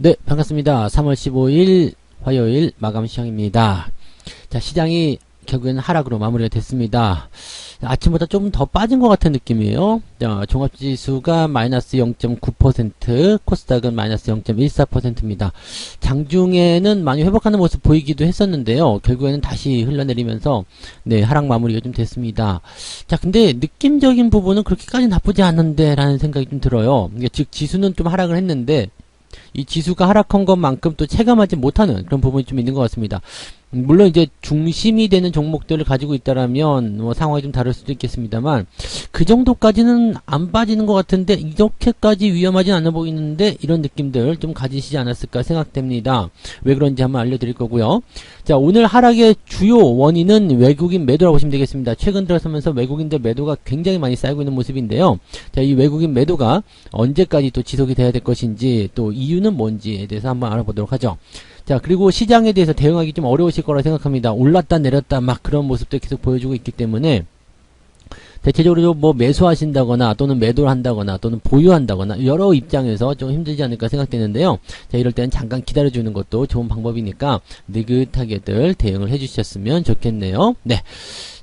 네, 반갑습니다. 3월 15일 화요일 마감 시장입니다. 자, 시장이 결국에는 하락으로 마무리가 됐습니다. 아침보다 좀 더 빠진 것 같은 느낌이에요. 자, 종합지수가 마이너스 0.9%, 코스닥은 마이너스 0.14%입니다. 장중에는 많이 회복하는 모습 보이기도 했었는데요. 결국에는 다시 흘러내리면서 네, 하락 마무리가 좀 됐습니다. 자, 근데 느낌적인 부분은 그렇게까지 나쁘지 않은데 라는 생각이 좀 들어요. 즉 지수는 좀 하락을 했는데 이 지수가 하락한 것만큼 또 체감하지 못하는 그런 부분이 좀 있는 것 같습니다. 물론 이제 중심이 되는 종목들을 가지고 있다라면 뭐 상황이 좀 다를 수도 있겠습니다만 그 정도까지는 안 빠지는 것 같은데 이렇게까지 위험하진 않아 보이는데 이런 느낌들 좀 가지시지 않았을까 생각됩니다. 왜 그런지 한번 알려드릴 거고요. 자, 오늘 하락의 주요 원인은 외국인 매도라고 보시면 되겠습니다. 최근 들어서면서 외국인들 매도가 굉장히 많이 쌓이고 있는 모습인데요. 자, 이 외국인 매도가 언제까지 또 지속이 돼야 될 것인지 또 이유는 뭔지에 대해서 한번 알아보도록 하죠. 자, 그리고 시장에 대해서 대응하기 좀 어려우실 거라 생각합니다. 올랐다 내렸다 막 그런 모습도 계속 보여주고 있기 때문에 대체적으로 뭐 매수하신다거나 또는 매도를 한다거나 또는 보유한다거나 여러 입장에서 좀 힘들지 않을까 생각되는데요. 자, 이럴 때는 잠깐 기다려주는 것도 좋은 방법이니까 느긋하게들 대응을 해주셨으면 좋겠네요. 네.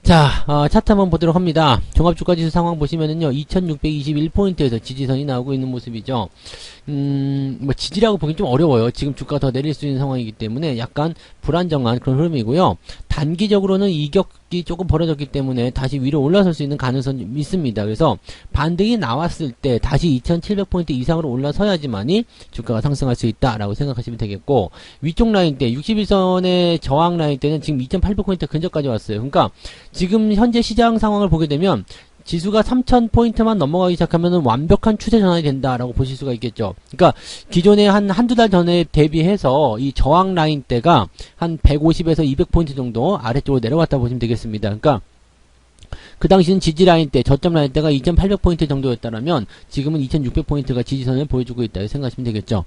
자, 차트 한번 보도록 합니다. 종합주가지수 상황 보시면은요, 2621포인트에서 지지선이 나오고 있는 모습이죠. 뭐 지지라고 보기 좀 어려워요. 지금 주가가 더 내릴 수 있는 상황이기 때문에 약간 불안정한 그런 흐름이고요. 단기적으로는 이격이 조금 벌어졌기 때문에 다시 위로 올라설 수 있는 가능성이 좀 있습니다. 그래서 반등이 나왔을 때 다시 2700포인트 이상으로 올라서야지만이 주가가 상승할 수 있다라고 생각하시면 되겠고, 위쪽 라인 때 61선의 저항 라인 때는 지금 2800포인트 근처까지 왔어요. 그러니까 지금 현재 시장 상황을 보게 되면 지수가 3000포인트만 넘어가기 시작하면 완벽한 추세 전환이 된다라고 보실 수가 있겠죠. 그러니까 기존에 한두 달 전에 대비해서 이 저항 라인 대가 한 150에서 200포인트 정도 아래쪽으로 내려갔다 보시면 되겠습니다. 그러니까 그 당시는 지지 라인 때, 저점 라인 때가 2800포인트 정도였다면 지금은 2600포인트가 지지선을 보여주고 있다 생각하시면 되겠죠.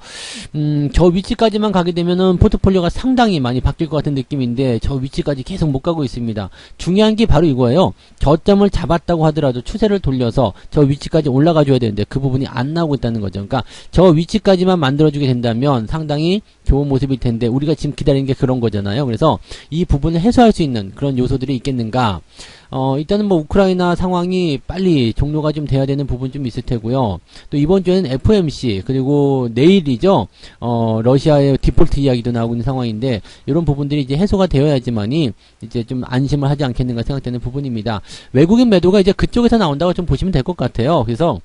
저 위치까지만 가게 되면은 포트폴리오가 상당히 많이 바뀔 것 같은 느낌인데 저 위치까지 계속 못 가고 있습니다. 중요한 게 바로 이거예요. 저점을 잡았다고 하더라도 추세를 돌려서 저 위치까지 올라가 줘야 되는데 그 부분이 안 나오고 있다는 거죠. 그러니까 저 위치까지만 만들어주게 된다면 상당히 좋은 모습일 텐데 우리가 지금 기다리는 게 그런 거잖아요. 그래서 이 부분을 해소할 수 있는 그런 요소들이 있겠는가. 일단은 뭐 우크라이나 상황이 빨리 종료가 좀 돼야 되는 부분 좀 있을 테고요. 또 이번 주에는 FOMC 그리고 내일이죠. 러시아의 디폴트 이야기도 나오고 있는 상황인데 이런 부분들이 이제 해소가 되어야지만이 이제 좀 안심을 하지 않겠는가 생각되는 부분입니다. 외국인 매도가 이제 그쪽에서 나온다고 좀 보시면 될 것 같아요. 그래서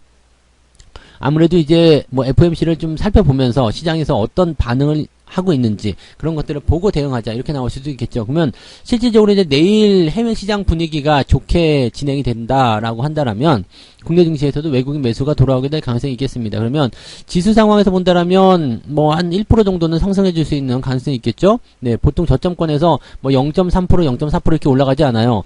아무래도 이제 뭐 FOMC를 좀 살펴보면서 시장에서 어떤 반응을 하고 있는지 그런 것들을 보고 대응하자 이렇게 나올 수도 있겠죠. 그러면 실질적으로 이제 내일 해외 시장 분위기가 좋게 진행이 된다라고 한다라면 국내 증시에서도 외국인 매수가 돌아오게 될 가능성이 있겠습니다. 그러면 지수 상황에서 본다라면 뭐 한 1% 정도는 상승해 줄 수 있는 가능성이 있겠죠. 네, 보통 저점권에서 뭐 0.3%, 0.4% 이렇게 올라가지 않아요.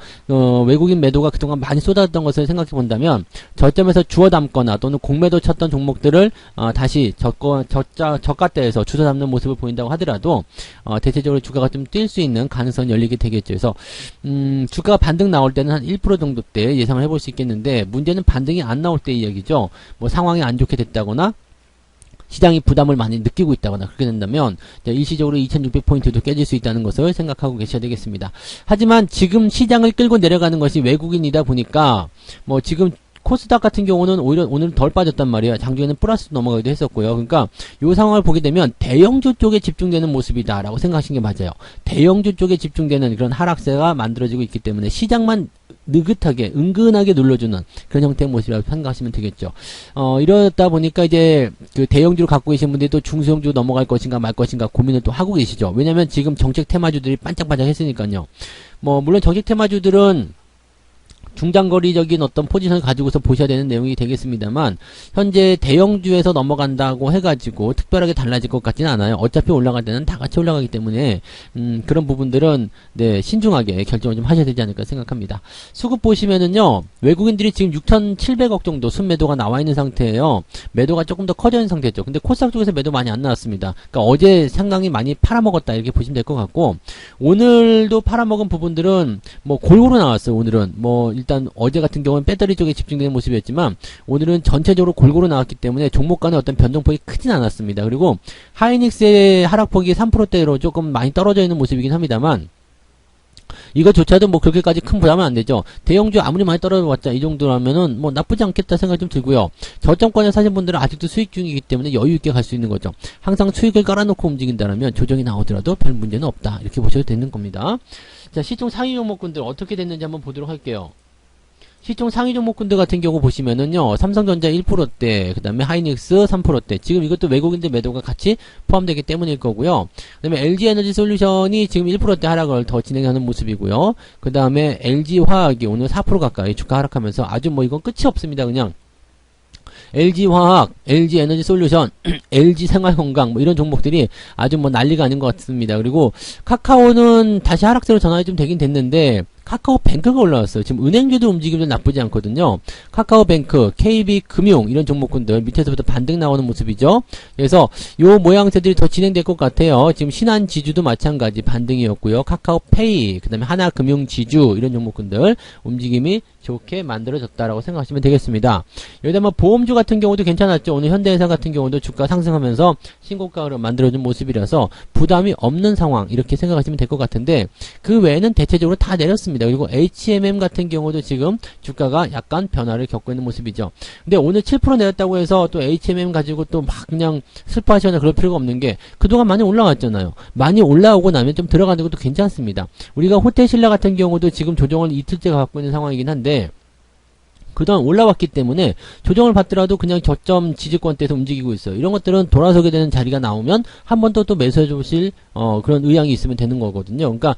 외국인 매도가 그동안 많이 쏟아졌던 것을 생각해 본다면 저점에서 주워 담거나 또는 공매도 쳤던 종목들을 다시 저가대에서 주워 담는 모습을 보인다고 하더라도 대체적으로 주가가 좀 뛸 수 있는 가능성이 열리게 되겠죠. 그래서 주가가 반등 나올 때는 한 1% 정도 때 예상을 해볼 수 있겠는데 문제는 반등이 안 나올 때 이야기죠. 뭐 상황이 안 좋게 됐다거나 시장이 부담을 많이 느끼고 있다거나 그렇게 된다면 일시적으로 2600포인트도 깨질 수 있다는 것을 생각하고 계셔야 되겠습니다. 하지만 지금 시장을 끌고 내려가는 것이 외국인이다 보니까 뭐 지금 코스닥 같은 경우는 오히려 오늘 덜 빠졌단 말이에요. 장중에는 플러스 넘어가기도 했었고요. 그러니까 이 상황을 보게 되면 대형주 쪽에 집중되는 모습이다라고 생각하시는 게 맞아요. 대형주 쪽에 집중되는 그런 하락세가 만들어지고 있기 때문에 시장만 느긋하게 은근하게 눌러주는 그런 형태의 모습이라고 생각하시면 되겠죠. 이러다 보니까 이제 그 대형주를 갖고 계신 분들이 또 중소형주 넘어갈 것인가 말 것인가 고민을 또 하고 계시죠. 왜냐면 지금 정책 테마주들이 반짝반짝 했으니까요. 뭐 물론 정책 테마주들은 중장거리적인 어떤 포지션을 가지고서 보셔야 되는 내용이 되겠습니다만 현재 대형주에서 넘어간다고 해가지고 특별하게 달라질 것 같지는 않아요. 어차피 올라갈 때는 다 같이 올라가기 때문에 그런 부분들은 네 신중하게 결정을 좀 하셔야 되지 않을까 생각합니다. 수급 보시면은요 외국인들이 지금 6,700억 정도 순매도가 나와 있는 상태예요. 매도가 조금 더 커져 있는 상태죠. 근데 코스닥 쪽에서 매도 많이 안 나왔습니다. 그러니까 어제 상당히 많이 팔아먹었다 이렇게 보시면 될 것 같고 오늘도 팔아먹은 부분들은 뭐 골고루 나왔어요. 오늘은 뭐 일단 어제 같은 경우는 배터리 쪽에 집중되는 모습이었지만 오늘은 전체적으로 골고루 나왔기 때문에 종목 간의 어떤 변동폭이 크진 않았습니다. 그리고 하이닉스의 하락폭이 3%대로 조금 많이 떨어져 있는 모습이긴 합니다만 이거조차도 뭐 그렇게까지 큰 부담은 안 되죠. 대형주 아무리 많이 떨어져봤자 이 정도라면은 뭐 나쁘지 않겠다 생각이 좀 들고요. 저점권에 사신 분들은 아직도 수익 중이기 때문에 여유 있게 갈 수 있는 거죠. 항상 수익을 깔아놓고 움직인다면 조정이 나오더라도 별 문제는 없다. 이렇게 보셔도 되는 겁니다. 자, 시총 상위 종목군들 어떻게 됐는지 한번 보도록 할게요. 시총 상위 종목군들 같은 경우 보시면은요, 삼성전자 1%대, 그 다음에 하이닉스 3%대, 지금 이것도 외국인들 매도가 같이 포함되기 때문일 거고요. 그 다음에 LG에너지 솔루션이 지금 1%대 하락을 더 진행하는 모습이고요. 그 다음에 LG화학이 오늘 4% 가까이 주가 하락하면서 아주 뭐 이건 끝이 없습니다. 그냥 LG화학, LG에너지솔루션, LG생활건강 뭐 이런 종목들이 아주 뭐 난리가 아닌 것 같습니다. 그리고 카카오는 다시 하락세로 전환이 좀 되긴 됐는데 카카오뱅크가 올라왔어요. 지금 은행주도 움직임도 나쁘지 않거든요. 카카오뱅크, KB금융 이런 종목군들 밑에서부터 반등 나오는 모습이죠. 그래서 요 모양새들이 더 진행될 것 같아요. 지금 신한지주도 마찬가지 반등이었고요. 카카오페이, 그 다음에 하나금융지주 이런 종목군들 움직임이 좋게 만들어졌다라고 생각하시면 되겠습니다. 여기다 뭐 보험주 같은 경우도 괜찮았죠. 오늘 현대해상 같은 경우도 주가 상승하면서 신고가를 만들어준 모습이라서 부담이 없는 상황 이렇게 생각하시면 될 것 같은데 그 외에는 대체적으로 다 내렸습니다. 그리고 HMM 같은 경우도 지금 주가가 약간 변화를 겪고 있는 모습이죠. 근데 오늘 7% 내렸다고 해서 또 HMM 가지고 또 막 그냥 슬퍼하시거나 그럴 필요가 없는 게 그동안 많이 올라왔잖아요. 많이 올라오고 나면 좀 들어가는 것도 괜찮습니다. 우리가 호텔신라 같은 경우도 지금 조정을 이틀째 갖고 있는 상황이긴 한데 그동안 올라왔기 때문에 조정을 받더라도 그냥 저점 지지권대에서 움직이고 있어요. 이런 것들은 돌아서게 되는 자리가 나오면 한 번 더 매수해 주실 그런 의향이 있으면 되는 거거든요. 그러니까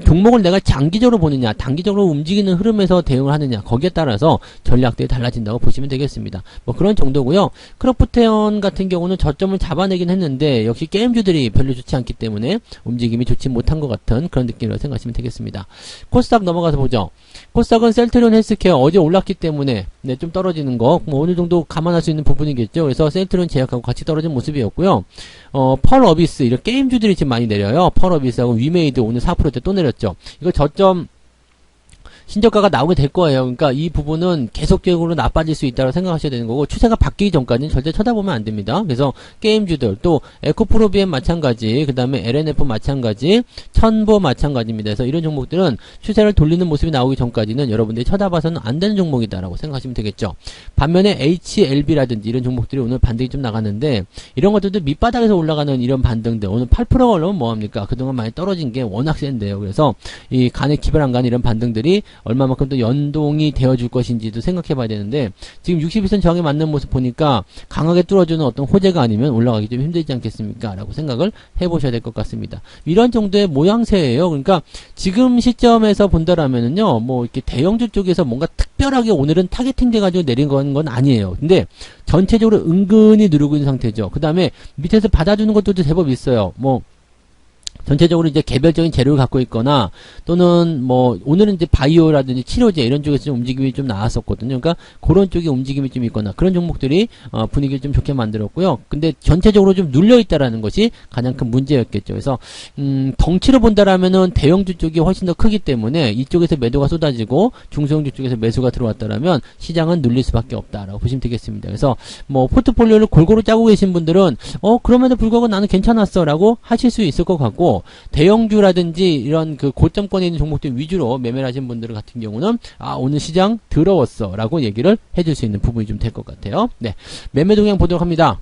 종목을 내가 장기적으로 보느냐 단기적으로 움직이는 흐름에서 대응을 하느냐 거기에 따라서 전략들이 달라진다고 보시면 되겠습니다. 뭐 그런 정도고요. 크로프테온 같은 경우는 저점을 잡아내긴 했는데 역시 게임주들이 별로 좋지 않기 때문에 움직임이 좋지 못한 것 같은 그런 느낌으로 생각하시면 되겠습니다. 코스닥 넘어가서 보죠. 코스닥은 셀트리온 헬스케어 어제 올랐기 때문에 네, 좀 떨어지는 거 뭐 어느 정도 감안할 수 있는 부분이겠죠. 그래서 셀트리온 제약하고 같이 떨어진 모습이었고요. 펄어비스 이런 게임주들이 지금 많이 내려요. 펄어비스하고 위메이드 오늘 4%대 또 내렸죠. 이거 저점 신저가가 나오게 될 거예요. 그러니까 이 부분은 계속적으로 나빠질 수 있다고 생각하셔야 되는 거고 추세가 바뀌기 전까지는 절대 쳐다보면 안 됩니다. 그래서 게임주들 또 에코프로비엠 마찬가지 그 다음에 LNF 마찬가지 천보 마찬가지입니다. 그래서 이런 종목들은 추세를 돌리는 모습이 나오기 전까지는 여러분들이 쳐다봐서는 안 되는 종목이다라고 생각하시면 되겠죠. 반면에 HLB라든지 이런 종목들이 오늘 반등이 좀 나갔는데 이런 것들도 밑바닥에서 올라가는 이런 반등들 오늘 8%가 올라오면 뭐합니까? 그동안 많이 떨어진 게 워낙 센데요. 그래서 이 간에 기별 안 간 이런 반등들이 얼마만큼 또 연동이 되어줄 것인지도 생각해 봐야 되는데 지금 61선 저항에 맞는 모습 보니까 강하게 뚫어주는 어떤 호재가 아니면 올라가기 좀 힘들지 않겠습니까? 라고 생각을 해보셔야 될 것 같습니다. 이런 정도의 모양새예요. 그러니까 지금 시점에서 본다라면은요, 뭐 이렇게 대형주 쪽에서 뭔가 특별하게 오늘은 타겟팅 돼가지고 내린 건 아니에요. 근데 전체적으로 은근히 누르고 있는 상태죠. 그 다음에 밑에서 받아주는 것도 제법 있어요. 뭐 전체적으로 이제 개별적인 재료를 갖고 있거나 또는 뭐 오늘은 이제 바이오라든지 치료제 이런 쪽에서 좀 움직임이 좀 나왔었거든요. 그러니까 그런 쪽에 움직임이 좀 있거나 그런 종목들이 분위기를 좀 좋게 만들었고요. 근데 전체적으로 좀 눌려 있다라는 것이 가장 큰 문제였겠죠. 그래서 덩치로 본다라면은 대형주 쪽이 훨씬 더 크기 때문에 이쪽에서 매도가 쏟아지고 중소형주 쪽에서 매수가 들어왔다라면 시장은 눌릴 수밖에 없다라고 보시면 되겠습니다. 그래서 뭐 포트폴리오를 골고루 짜고 계신 분들은 그럼에도 불구하고 나는 괜찮았어라고 하실 수 있을 것 같고 대형주라든지 이런 그 고점권에 있는 종목들 위주로 매매를 하신 분들 같은 경우는 오늘 시장 더러웠어 라고 얘기를 해줄 수 있는 부분이 좀 될 것 같아요. 네, 매매 동향 보도록 합니다.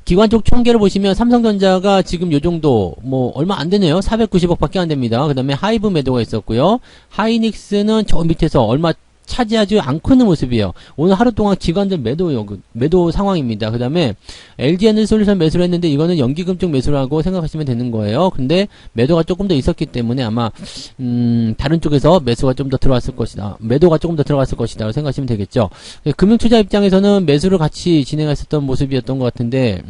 기관 쪽 총계를 보시면 삼성전자가 지금 요 정도 뭐 얼마 안 되네요. 490억 밖에 안 됩니다. 그 다음에 하이브 매도가 있었고요. 하이닉스는 저 밑에서 얼마 차지하지 않고 있는 모습이에요. 오늘 하루 동안 기관들 매도 상황입니다. 그 다음에 LG에너지솔루션 매수를 했는데 이거는 연기금 쪽 매수라고 생각하시면 되는 거예요. 근데 매도가 조금 더 있었기 때문에 아마 다른 쪽에서 매수가 좀 더 들어왔을 것이다. 매도가 조금 더 들어갔을 것이다. 생각하시면 되겠죠. 금융투자 입장에서는 매수를 같이 진행했었던 모습이었던 것 같은데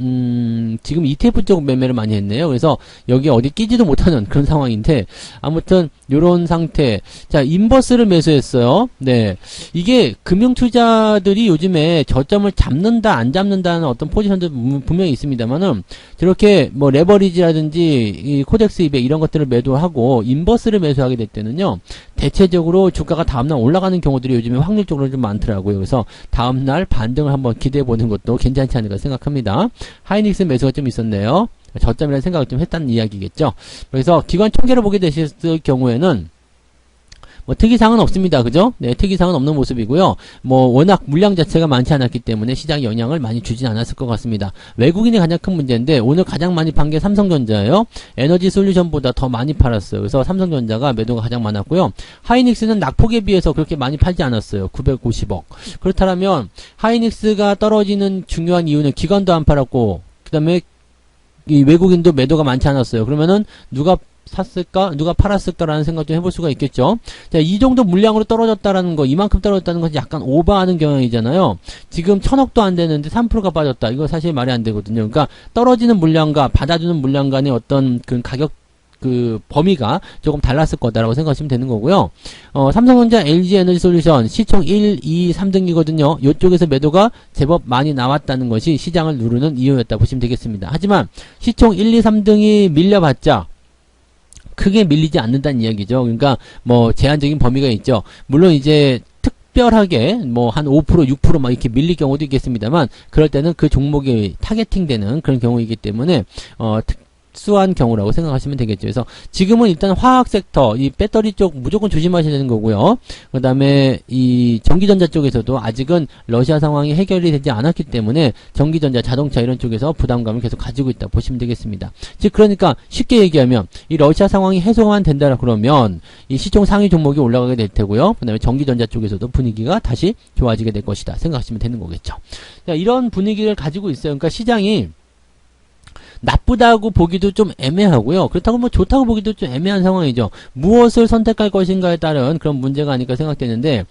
지금 ETF 쪽 매매를 많이 했네요. 그래서 여기 어디 끼지도 못하는 그런 상황인데 아무튼 요런 상태. 자, 인버스를 매수했어요. 네. 네. 이게 금융투자들이 요즘에 저점을 잡는다, 안 잡는다는 어떤 포지션도 분명히 있습니다만은, 저렇게 뭐 레버리지라든지, 이 코덱스 200 이런 것들을 매도하고, 인버스를 매수하게 될 때는요, 대체적으로 주가가 다음날 올라가는 경우들이 요즘에 확률적으로 좀 많더라고요. 그래서 다음날 반등을 한번 기대해 보는 것도 괜찮지 않을까 생각합니다. 하이닉스 매수가 좀 있었네요. 저점이라는 생각을 좀 했다는 이야기겠죠. 그래서 기관 총계를 보게 되셨을 경우에는 뭐 특이사항은 없습니다. 그죠? 네, 특이사항은 없는 모습이고요. 뭐 워낙 물량 자체가 많지 않았기 때문에 시장에 영향을 많이 주진 않았을 것 같습니다. 외국인이 가장 큰 문제인데 오늘 가장 많이 판 게 삼성전자예요. 에너지 솔루션보다 더 많이 팔았어요. 그래서 삼성전자가 매도가 가장 많았고요. 하이닉스는 낙폭에 비해서 그렇게 많이 팔지 않았어요. 950억. 그렇다면 하이닉스가 떨어지는 중요한 이유는 기관도 안 팔았고 그 다음에 이 외국인도 매도가 많지 않았어요. 그러면은 누가 샀을까? 누가 팔았을까라는 생각 좀 해볼 수가 있겠죠. 자, 이 정도 물량으로 떨어졌다라는 거, 이만큼 떨어졌다는 것이 약간 오버하는 경향이잖아요. 지금 1000억도 안 되는데 3%가 빠졌다. 이거 사실 말이 안 되거든요. 그러니까 떨어지는 물량과 받아주는 물량 간의 어떤 그 가격 범위가 조금 달랐을 거다라고 생각하시면 되는 거고요. 삼성전자, LG 에너지 솔루션 시총 1, 2, 3등이거든요. 이쪽에서 매도가 제법 많이 나왔다는 것이 시장을 누르는 이유였다 보시면 되겠습니다. 하지만 시총 1, 2, 3등이 밀려봤자 크게 밀리지 않는다는 이야기죠. 그러니까 뭐 제한적인 범위가 있죠. 물론 이제 특별하게 뭐 한 5%, 6% 막 이렇게 밀릴 경우도 있겠습니다만 그럴 때는 그 종목이 타겟팅되는 그런 경우이기 때문에 특수한 경우라고 생각하시면 되겠죠. 그래서 지금은 일단 화학 섹터, 이 배터리 쪽 무조건 조심하셔야 되는 거고요. 그 다음에 이 전기전자 쪽에서도 아직은 러시아 상황이 해결이 되지 않았기 때문에 전기전자, 자동차 이런 쪽에서 부담감을 계속 가지고 있다 보시면 되겠습니다. 즉 그러니까 쉽게 얘기하면 이 러시아 상황이 해소만 된다 그러면 이 시총 상위 종목이 올라가게 될 테고요. 그 다음에 전기전자 쪽에서도 분위기가 다시 좋아지게 될 것이다 생각하시면 되는 거겠죠. 자, 이런 분위기를 가지고 있어요. 그러니까 시장이 나쁘다고 보기도 좀 애매하고요. 그렇다고 뭐 좋다고 보기도 좀 애매한 상황이죠. 무엇을 선택할 것인가에 따른 그런 문제가 아닐까 생각되는데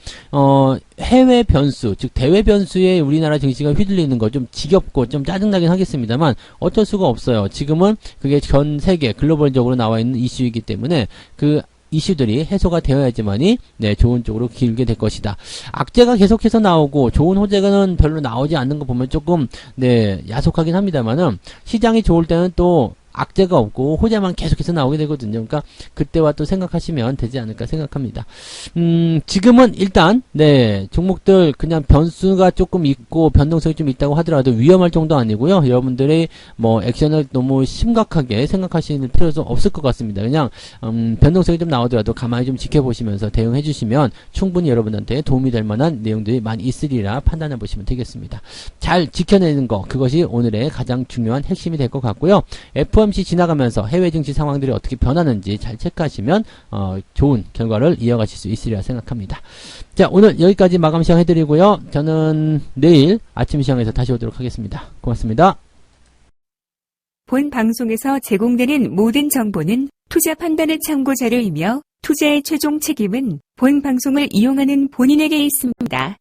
해외 변수, 즉 대외 변수에 우리나라 증시가 휘둘리는 거 좀 지겹고 좀 짜증나긴 하겠습니다만 어쩔 수가 없어요. 지금은 그게 전 세계 글로벌적으로 나와 있는 이슈이기 때문에 그 이슈들이 해소가 되어야지만이 네, 좋은 쪽으로 길게 될 것이다. 악재가 계속해서 나오고 좋은 호재는 별로 나오지 않는 거 보면 조금 네, 야속하긴 합니다만은 시장이 좋을 때는 또 악재가 없고 호재만 계속해서 나오게 되거든요. 그러니까 그때와 또 생각하시면 되지 않을까 생각합니다. 지금은 일단 네, 종목들 그냥 변수가 조금 있고 변동성이 좀 있다고 하더라도 위험할 정도 아니고요. 여러분들이 뭐 액션을 너무 심각하게 생각하실 필요도 없을 것 같습니다. 그냥 변동성이 좀 나오더라도 가만히 좀 지켜보시면서 대응해 주시면 충분히 여러분한테 도움이 될 만한 내용들이 많이 있으리라 판단해 보시면 되겠습니다. 잘 지켜내는 거, 그것이 오늘의 가장 중요한 핵심이 될 것 같고요. FOMC 지나가면서 해외 증시 상황들이 어떻게 변하는지 잘 체크하시면 좋은 결과를 이어가실 수 있으리라 생각합니다. 자, 오늘 여기까지 마감 시간 해드리고요. 저는 내일 아침 시황에서 다시 오도록 하겠습니다. 고맙습니다. 본 방송에서 제공되는 모든 정보는 투자 판단의 참고 자료이며 투자의 최종 책임은 본 방송을 이용하는 본인에게 있습니다.